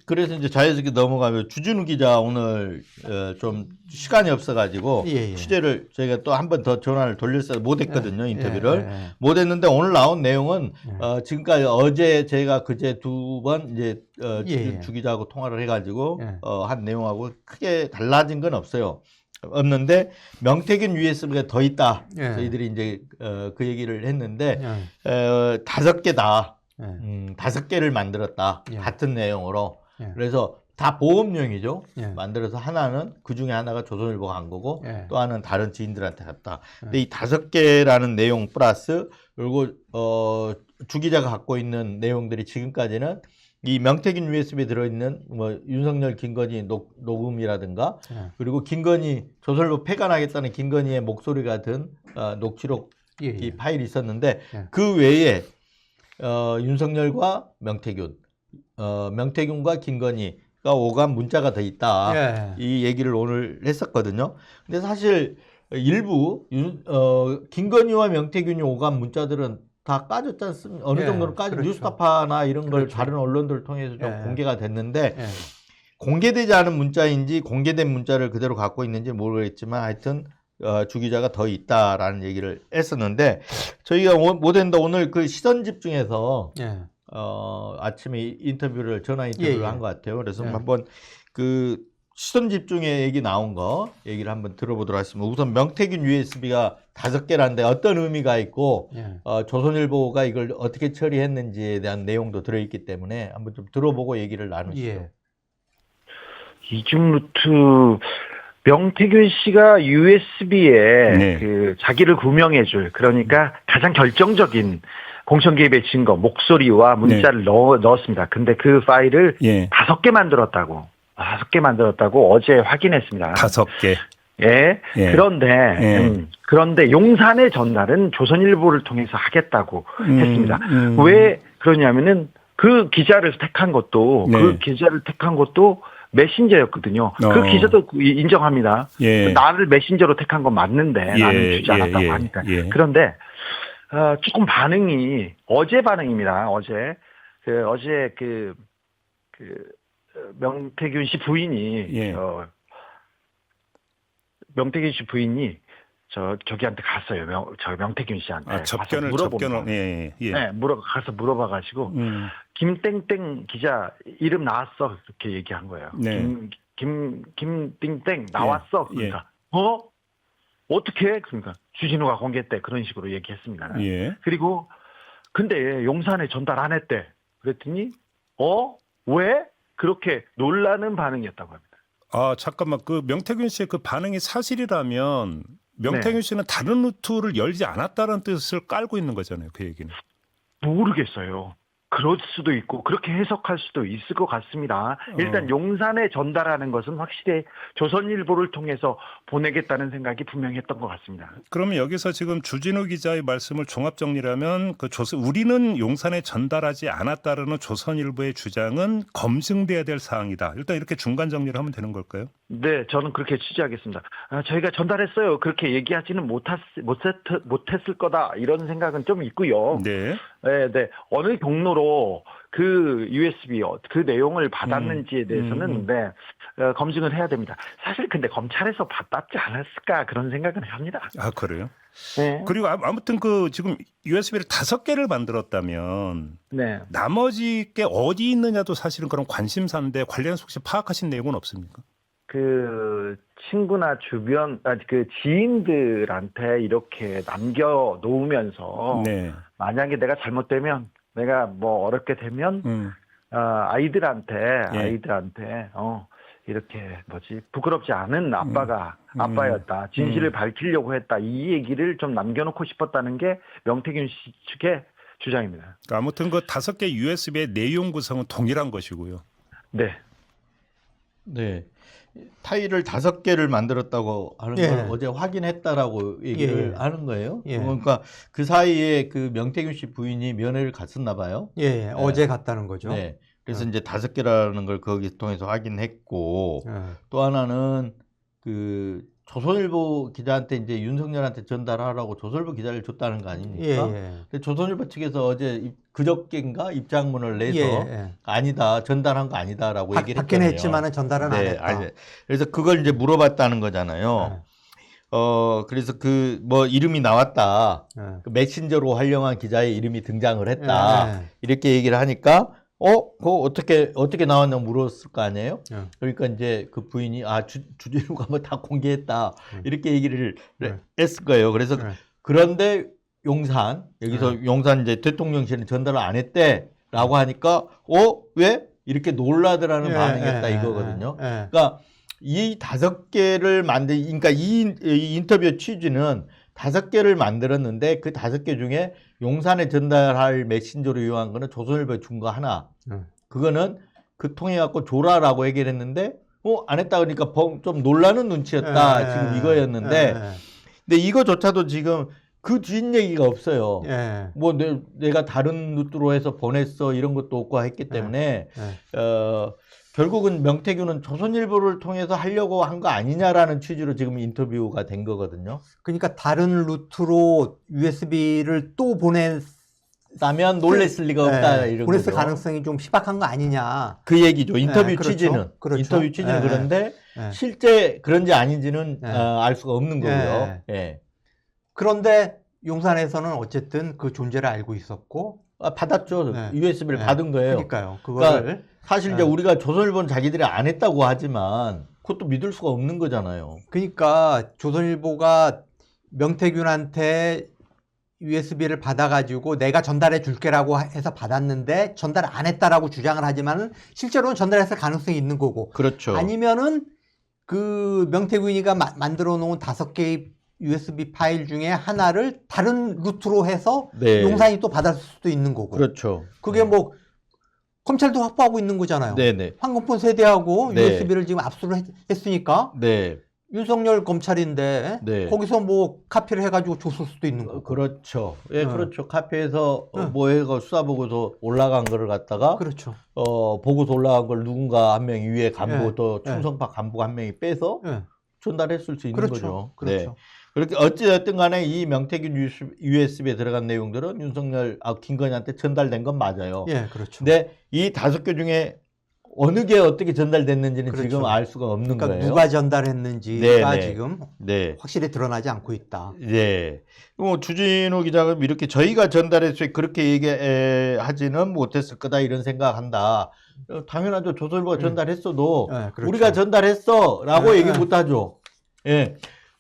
그래서 이제 자연스럽게 넘어가면 주진우 기자 오늘 좀 시간이 없어가지고 예. 취재를 저희가 또 한 번 더 전화를 돌렸어요. 못했거든요. 인터뷰를 예. 못했는데 오늘 나온 내용은 예. 지금까지 어제 제가 그제 두 번 이제 예. 주 기자하고 통화를 해가지고 예. 한 내용하고 크게 달라진 건 없는데 명태균 USB가 더 있다. 예. 저희들이 이제 그 얘기를 했는데 예. 5개다. 예. 5개를 만들었다. 예. 같은 내용으로. 예. 그래서 다 보험용이죠. 예. 만들어서 하나는 그 중에 하나가 조선일보가 간 거고 예. 또 하나는 다른 지인들한테 갔다. 근데 이 5개라는 내용 플러스 그리고 주 기자가 갖고 있는 내용들이 지금까지는 이 명태균 USB에 들어있는 뭐 윤석열 김건희 녹음이라든가 그리고 김건희 조선일보 폐간하겠다는 김건희의 목소리가 든 녹취록 이 파일이 있었는데 그 외에 윤석열과 명태균과 김건희가 오간 문자가 더 있다. 이 얘기를 오늘 했었거든요. 근데 사실 일부 김건희와 명태균이 오간 문자들은 다 까졌지 않습니까? 어느 정도는 까지 그렇죠. 뉴스타파나 이런 걸 그렇죠. 다른 언론들을 통해서 좀 공개가 됐는데 예. 공개되지 않은 문자인지 공개된 문자를 그대로 갖고 있는지 모르겠지만 하여튼 주 기자가 더 있다라는 얘기를 했었는데 저희가 못했는데 오늘 그 시선 집중해서 예. 아침에 전화 인터뷰를 한 것 같아요. 그래서 예. 한번 그 시선 집중의 얘기 나온 거 얘기를 한번 들어보도록 하겠습니다. 우선 명태균 USB가 5개라는데 어떤 의미가 있고 예. 조선일보가 이걸 어떻게 처리했는지에 대한 내용도 들어있기 때문에 한번 좀 들어보고 얘기를 나누시죠. 예. 이중루트 명태균 씨가 USB에 그 자기를 구명해줄 그러니까 가장 결정적인 공천 개입의 증거 목소리와 문자를 넣었습니다. 근데 그 파일을 5개 만들었다고 5개 만들었다고 어제 확인했습니다. 5개. 예. 그런데 용산의 전달은 조선일보를 통해서 하겠다고 했습니다. 왜 그러냐면은 그 기자를 택한 것도 메신저였거든요. 그 기자도 인정합니다. 나를 메신저로 택한 건 맞는데 나는 주지 않았다고 하니까. 그런데 조금 반응이 어제 반응입니다. 어제 명태균 씨 부인이 저기한테 갔어요. 명태균 씨한테 접견을 가서 물어봐가지고 김땡땡 기자 이름 나왔어 그렇게 얘기한 거예요. 김땡땡 나왔어. 그러니까 어떻게? 그러니까 주진우가 공개했대 그런 식으로 얘기했습니다. 그리고 근데 용산에 전달 안 했대. 그랬더니 왜? 그렇게 놀라는 반응이었다고 합니다. 아 잠깐만 그 명태균 씨의 그 반응이 사실이라면 명태균 씨는 다른 루트를 열지 않았다는 뜻을 깔고 있는 거잖아요. 그 얘기는. 모르겠어요. 그럴 수도 있고 그렇게 해석할 수도 있을 것 같습니다. 일단 용산에 전달하는 것은 확실히 조선일보를 통해서 보내겠다는 생각이 분명히 했던 것 같습니다. 그러면 여기서 지금 주진우 기자의 말씀을 종합 정리하면 우리는 용산에 전달하지 않았다는 조선일보의 주장은 검증돼야 될 사항이다. 일단 이렇게 중간 정리를 하면 되는 걸까요? 네, 저는 그렇게 취재하겠습니다. 저희가 전달했어요. 그렇게 얘기하지는 못했을 거다. 이런 생각은 좀 있고요. 네. 어느 경로로 그 USB 그 내용을 받았는지에 대해서는 검증을 해야 됩니다. 사실 근데 검찰에서 받았지 않았을까 그런 생각은 합니다. 아 그래요? 네. 그리고 아무튼 그 지금 USB를 5개를 만들었다면 나머지 게 어디 있느냐도 사실은 그런 관심사인데 관련해서 혹시 파악하신 내용은 없습니까? 그 친구나 주변 그 지인들한테 이렇게 남겨 놓으면서 만약에 내가 잘못되면 내가 뭐 어렵게 되면 아이들한테 이렇게 부끄럽지 않은 아빠였다. 진실을 밝히려고 했다. 이 얘기를 좀 남겨놓고 싶었다는 게 명태균 씨 측의 주장입니다. 그러니까 아무튼 그 5개 USB의 내용 구성은 동일한 것이고요. 네. 파일을 5개를 만들었다고 하는 걸 어제 확인했다라고 얘기를 하는 거예요. 그러니까 그 사이에 그 명태균 씨 부인이 면회를 갔었나 봐요. 어제 갔다는 거죠. 그래서 이제 5개라는 걸 거기 통해서 확인했고 또 하나는 그 조선일보 기자한테 이제 윤석열한테 전달하라고 조선일보 기자를 줬다는 거 아닙니까? 근데 조선일보 측에서 어제 그저께인가 입장문을 내서 아니다, 전달한 거 아니다라고 얘기를 받긴 했잖아요. 했지만은 전달은 안 했다. 아니, 그래서 그걸 이제 물어봤다는 거잖아요. 그래서 그 뭐 이름이 나왔다. 그 메신저로 활용한 기자의 이름이 등장을 했다. 이렇게 얘기를 하니까 그거 어떻게 나왔나 물었을 거 아니에요? 그러니까 이제 그 부인이 주진우가 뭐 다 공개했다. 이렇게 얘기를 했을 거예요. 그래서 그런데 여기서 용산 이제 대통령실은 전달을 안 했대라고 하니까 왜? 이렇게 놀라더라는 반응이었다 이거거든요. 그러니까 이 5개를 그러니까 이 인터뷰 취지는 5개를 만들었는데 그 5개 중에 용산에 전달할 메신저로 이용한 거는 조선일보에 준 거 하나. 그거는 그 통해 갖고 줘라라고 얘기를 했는데 안 했다 그러니까 좀 놀라는 눈치였다. 지금 이거였는데 근데 이거조차도 지금 그 뒷얘기가 없어요. 뭐 내가 다른 루트로 해서 보냈어 이런 것도 없고 했기 때문에 결국은 명태균은 조선일보를 통해서 하려고 한 거 아니냐라는 취지로 지금 인터뷰가 된 거거든요. 그러니까 다른 루트로 USB를 또 보냈다면 놀랬을 리가 없다 이런 보냈을 거죠. 가능성이 좀 희박한 거 아니냐. 그 얘기죠. 인터뷰 그렇죠. 취지는. 그렇죠. 인터뷰 취지는 그런데 실제 그런지 아닌지는 알 수가 없는 거고요. 그런데 용산에서는 어쨌든 그 존재를 알고 있었고 받았죠. USB를 받은 거예요. 그러니까요. 그거를 그러니까 사실 이제 우리가 조선일보는 자기들이 안 했다고 하지만 그것도 믿을 수가 없는 거잖아요. 그러니까 조선일보가 명태균한테 USB를 받아가지고 내가 전달해 줄게라고 해서 받았는데 전달 안 했다라고 주장을 하지만은 실제로는 전달했을 가능성이 있는 거고. 그렇죠. 아니면은 그 명태균이가 만들어 놓은 5개의 USB 파일 중에 하나를 다른 루트로 해서 용산이 또 받았을 수도 있는 거고. 그렇죠. 그게 뭐 검찰도 확보하고 있는 거잖아요. 황금폰 세대하고 USB를 지금 압수를 했으니까 윤석열 검찰인데 거기서 뭐 카피를 해가지고 줬을 수도 있는 거고. 그렇죠. 그렇죠. 카피해서 뭐 해가 수사 보고서 올라간 거를 갖다가 그렇죠. 보고서 올라간 걸 누군가 한 명이 위에 간부 또 충성파 간부가 한 명이 빼서 전달했을 수 있는 거죠. 그렇죠. 그렇게 어찌됐든 간에 이 명태균 USB에 들어간 내용들은 윤석열, 김건희한테 전달된 건 맞아요. 그렇죠. 근데 이 5개 중에 어느 게 어떻게 전달됐는지는 그렇죠. 지금 알 수가 없는 그러니까 거예요. 누가 전달했는지가 지금 확실히 드러나지 않고 있다. 뭐 주진우 기자가 이렇게 저희가 전달했어요. 그렇게 얘기하지는 못했을 거다 이런 생각한다. 당연하죠. 조선일보가 전달했어도 그렇죠. 우리가 전달했어라고 얘기 못하죠.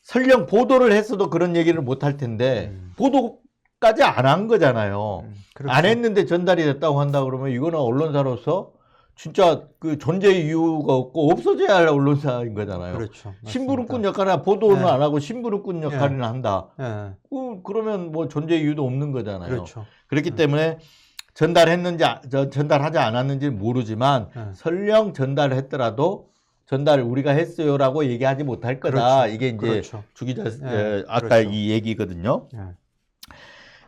설령 보도를 했어도 그런 얘기를 못할 텐데 보도까지 안 한 거잖아요. 그렇죠. 안 했는데 전달이 됐다고 한다 그러면 이거는 언론사로서 진짜 그 존재의 이유가 없고 없어져야 할 언론사인 거잖아요. 그렇죠. 심부름꾼 역할이나 보도는 안 하고 심부름꾼 역할이나 한다. 그러면 뭐 존재 이유도 없는 거잖아요. 그렇죠. 그렇기 때문에 전달했는지 전달하지 않았는지는 모르지만 설령 전달을 했더라도 전달을 우리가 했어요라고 얘기하지 못할 거다. 이게 이제 주 기자 아까 이 얘기거든요.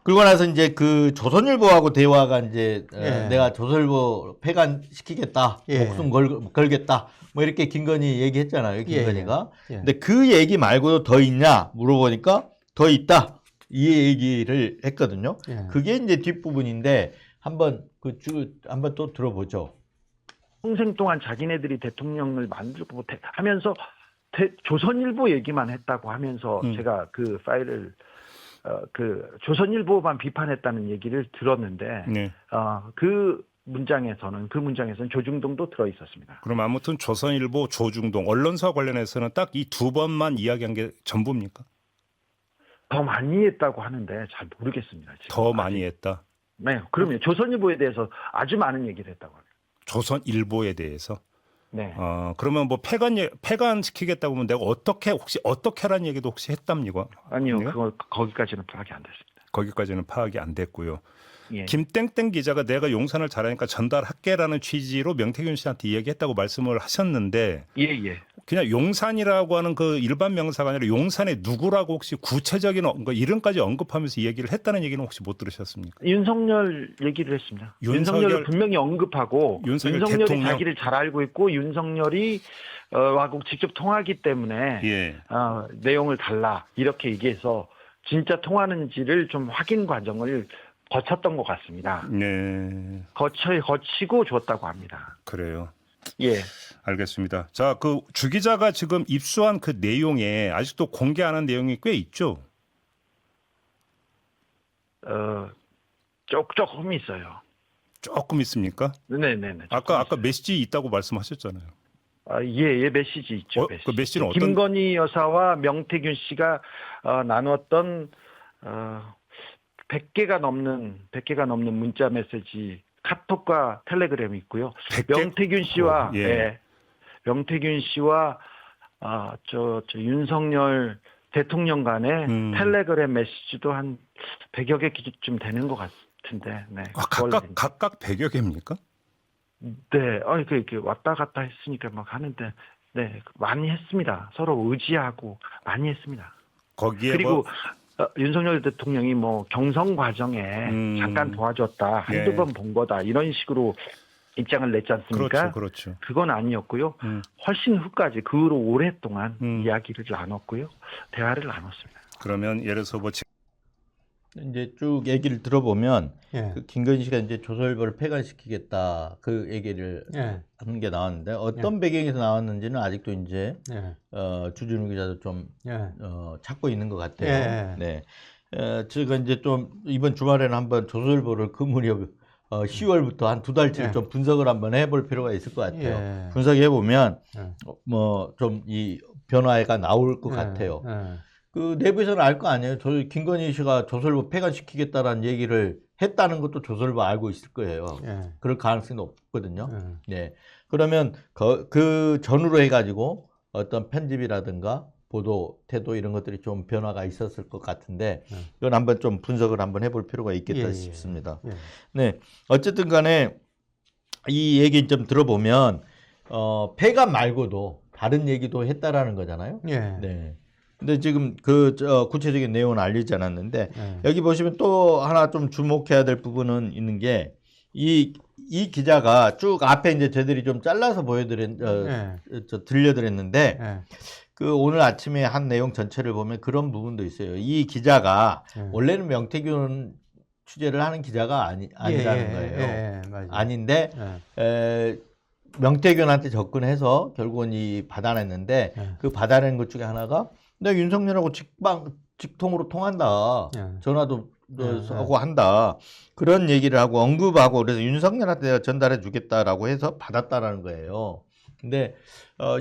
그러고 나서 이제 그 조선일보하고 대화가 이제 내가 조선일보 폐간시키겠다, 목숨 걸겠다, 뭐 이렇게 김건희 얘기했잖아요. 김건희가. 근데 그 얘기 말고도 더 있냐 물어보니까 더 있다. 이 얘기를 했거든요. 그게 이제 뒷부분인데 한번 한번 또 들어보죠. 평생 동안 자기네들이 대통령을 만들고 하면서 조선일보 얘기만 했다고 하면서 제가 그 파일을 그 조선일보만 비판했다는 얘기를 들었는데 그 문장에서는 조중동도 들어 있었습니다. 그럼 아무튼 조선일보, 조중동 언론사 관련해서는 딱 이 2번만 이야기한 게 전부입니까? 더 많이 했다고 하는데 잘 모르겠습니다. 지금. 더 많이 했다. 네, 그러면 조선일보에 대해서 아주 많은 얘기를 했다고 합니다. 조선일보에 대해서. 네. 그러면 뭐 폐간 시키겠다고 하면 내가 어떻게 하라는 얘기도 혹시 했답니까? 아니요, 거기까지는 파악이 안 됐습니다. 거기까지는 파악이 안 됐고요. 김땡땡 기자가 내가 용산을 잘하니까 전달할게라는 취지로 명태균 씨한테 이야기했다고 말씀을 하셨는데, 그냥 용산이라고 하는 그 일반 명사가 아니라 용산의 누구라고 혹시 구체적인 이름까지 언급하면서 이 얘기를 했다는 얘기는 혹시 못 들으셨습니까? 윤석열 얘기를 했습니다. 윤석열을 분명히 언급하고 윤석열이 대통령. 자기를 잘 알고 있고 윤석열이 하고 직접 통하기 때문에 예. 내용을 달라 이렇게 얘기해서 진짜 통하는지를 좀 확인 과정을 거쳤던 것 같습니다. 네. 거치고 줬다고 합니다. 그래요. 예. 알겠습니다. 자, 그 주 기자가 지금 입수한 그 내용에 아직도 공개 안 한 내용이 꽤 있죠? 조금 있어요. 조금 있습니까? 네네네. 아까 메시지 있다고 말씀하셨잖아요. 예, 메시지 있죠. 메시지. 그 메시지는 어떤? 김건희 여사와 명태균 씨가 나눴던 100개가 넘는 문자 메시지, 카톡과 텔레그램이 있고요. 100개? 명태균 씨와 예. 예, 명태균 씨와 저 윤석열 대통령 간의 텔레그램 메시지도 한 100여 개쯤 되는 것 같은데. 네. 각각 100여 개입니까? 네, 이렇게 왔다 갔다 했으니까 막 하는데, 네, 많이 했습니다. 서로 의지하고 많이 했습니다. 거기에 그리고 윤석열 대통령이 뭐 경선 과정에 잠깐 도와줬다, 한두 예. 번 본 거다 이런 식으로 입장을 냈지 않습니까? 그렇죠. 그건 아니었고요. 훨씬 후까지 그 후로 오랫동안 이야기를 나눴고요, 대화를 나눴습니다. 그러면 예를 들어서 뭐 이제 쭉 얘기를 들어보면 예. 그 김건희 씨가 이제 조선일보를 폐간시키겠다 그 얘기를 예. 하는 게 나왔는데 어떤 배경에서 나왔는지는 아직도 이제 예. 주진우 기자도 좀 예. 찾고 있는 것 같아요. 예. 네, 제가 이제 좀 이번 주말에는 한번 조선일보를 그 무렵 10월부터 한 2달치를 예. 좀 분석을 한번 해볼 필요가 있을 것 같아요. 예. 분석해 보면 예. 뭐 좀 이 변화가 나올 것 같아요. 예. 그 내부에서는 알 거 아니에요. 김건희 씨가 조선일보 폐간시키겠다라는 얘기를 했다는 것도 조선일보 알고 있을 거예요. 예. 그럴 가능성이 높거든요. 예. 네. 그러면 그 전후로 해가지고 어떤 편집이라든가 보도 태도 이런 것들이 좀 변화가 있었을 것 같은데 이건 한번 좀 분석을 한번 해볼 필요가 있겠다 싶습니다. 예. 네. 어쨌든 간에 이 얘기 좀 들어보면 폐간 말고도 다른 얘기도 했다라는 거잖아요. 예. 네. 근데 지금 구체적인 내용은 알리지 않았는데 예. 여기 보시면 또 하나 좀 주목해야 될 부분은 있는 게 이 기자가 쭉 앞에 이제 저희들이 좀 잘라서 들려드렸는데 예. 그 오늘 아침에 한 내용 전체를 보면 그런 부분도 있어요. 이 기자가 원래는 명태균 취재를 하는 기자가 아니라는 거예요. 맞아요. 아닌데 예. 명태균한테 접근해서 결국은 받아냈는데 그 받아낸 것 중에 하나가 내가 윤석열하고 직통으로 통한다. 전화도 하고 한다. 그런 얘기를 하고 언급하고 그래서 윤석열한테 내가 전달해 주겠다라고 해서 받았다라는 거예요. 근데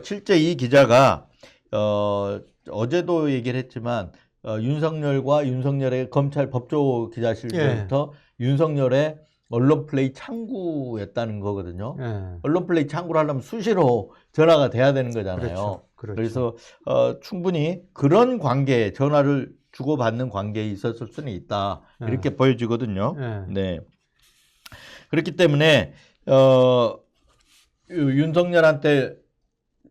실제 이 기자가 어제도 얘기를 했지만 윤석열과 윤석열의 검찰 법조 기자실부터 윤석열의 언론 플레이 창구였다는 거거든요. 언론 플레이 창구를 하려면 수시로 전화가 돼야 되는 거잖아요. 그렇죠. 그래서 충분히 그런 관계, 전화를 주고받는 관계에 있었을 수는 있다. 이렇게 보여지거든요. 네. 그렇기 때문에 윤석열한테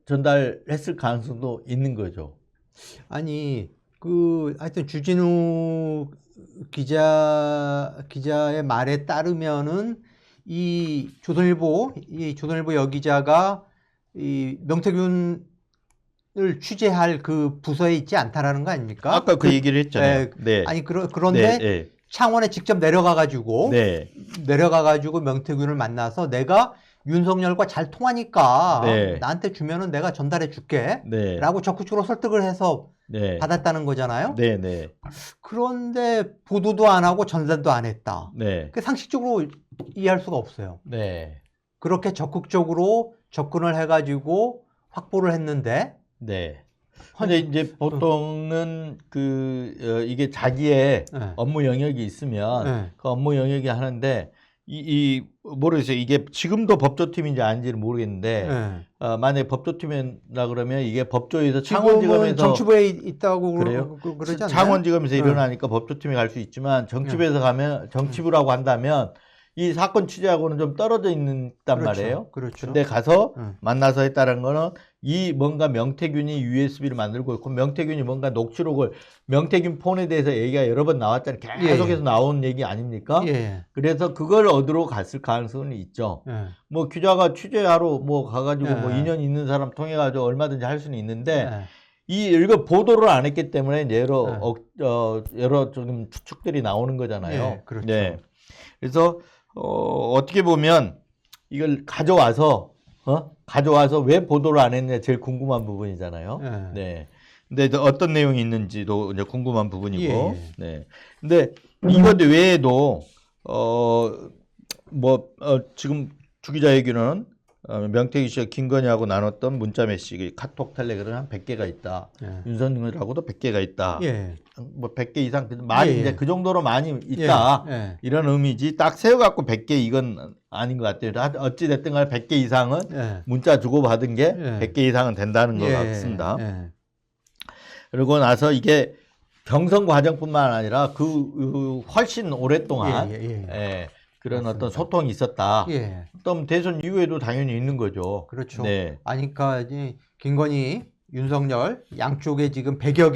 전달했을 가능성도 있는 거죠. 아니 하여튼 주진우 기자의 말에 따르면은 이 조선일보 여기자가 이 명태균을 취재할 그 부서에 있지 않다라는 거 아닙니까? 아까 그 얘기를 했잖아요. 네. 아니 그런데 네. 창원에 직접 내려가가지고 네. 명태균을 만나서 내가 윤석열과 잘 통하니까 네. 나한테 주면은 내가 전달해 줄게 네. 라고 적극적으로 설득을 해서 네. 받았다는 거잖아요. 네, 네. 그런데 보도도 안 하고 전달도 안 했다. 네. 그 상식적으로 이해할 수가 없어요. 네. 그렇게 적극적으로 접근을 해가지고 확보를 했는데. 네. 근데 이제 보통은 이게 자기의 업무 영역이 있으면 그 업무 영역이 하는데 모르겠어요. 이게 지금도 법조팀인지 아닌지는 모르겠는데 만약에 법조팀이라 그러면 이게 법조에서 창원지검에서 정치부에 있다고 그래요? 그러지 않나요? 창원지검에서 일어나니까 법조팀에 갈 수 있지만 정치부에서 가면 정치부라고 한다면 이 사건 취재하고는 좀 떨어져 있단 그렇죠. 말이에요. 그렇죠. 근데 가서 응. 만나서 했다는 거는 이 뭔가 명태균이 USB를 만들고 있고 명태균이 뭔가 녹취록을 명태균 폰에 대해서 얘기가 여러 번 나왔잖아요. 계속해서 예. 나온 얘기 아닙니까? 예. 그래서 그걸 얻으러 갔을 가능성은 있죠. 예. 뭐 기자가 취재하러 뭐 가가지고 예. 뭐 인연 있는 사람 통해 가지고 얼마든지 할 수는 있는데 예. 이거 보도를 안 했기 때문에 여러 네. 여러 좀 추측들이 나오는 거잖아요. 예, 그렇죠. 네. 그래서 어떻게 보면 이걸 가져와서 왜 보도를 안 했냐 제일 궁금한 부분이잖아요. 예. 네. 근데 또 어떤 내용이 있는지도 이제 궁금한 부분이고. 예. 네. 근데 이것 외에도 지금 주 기자 얘기는 명태균 씨가 김건희하고 나눴던 문자 메시지, 카톡, 텔레그램 한 100개가 있다. 예. 윤석열하고도 100개가 있다. 예. 뭐 100개 이상 많이 예, 예. 이제 그 정도로 많이 있다. 예. 이런 의미지. 딱 세워 갖고 100개 이건 아닌 것 같아요. 어찌 됐든 간에 100개 이상은 예. 문자 주고 받은 게 예. 100개 이상은 된다는 것 예. 같습니다. 예. 그러고 나서 이게 경선 과정뿐만 아니라 훨씬 오랫동안 예, 예, 예. 예, 그런 맞습니다. 어떤 소통이 있었다. 예. 또 대선 이후에도 당연히 있는 거죠. 그렇죠. 네. 아니, 그러니까 이제 김건희, 윤석열 양쪽에 지금 100여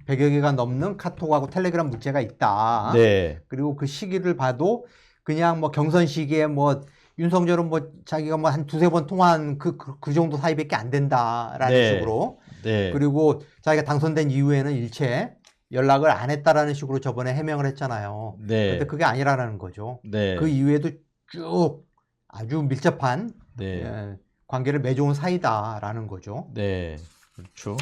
개가 넘는 카톡하고 텔레그램 문자가 있다. 네. 그리고 그 시기를 봐도 그냥 뭐 경선 시기에 뭐 윤석열은 뭐 자기가 뭐 한 두세 번 통화한 그 정도 사이밖에 안 된다라는 네. 식으로. 네. 그리고 자기가 당선된 이후에는 일체 연락을 안 했다라는 식으로 저번에 해명을 했잖아요. 네. 근데 그게 아니라는 거죠. 네. 그 이후에도 쭉 아주 밀접한 네. 관계를 맺어온 사이다라는 거죠. 네. 그렇죠.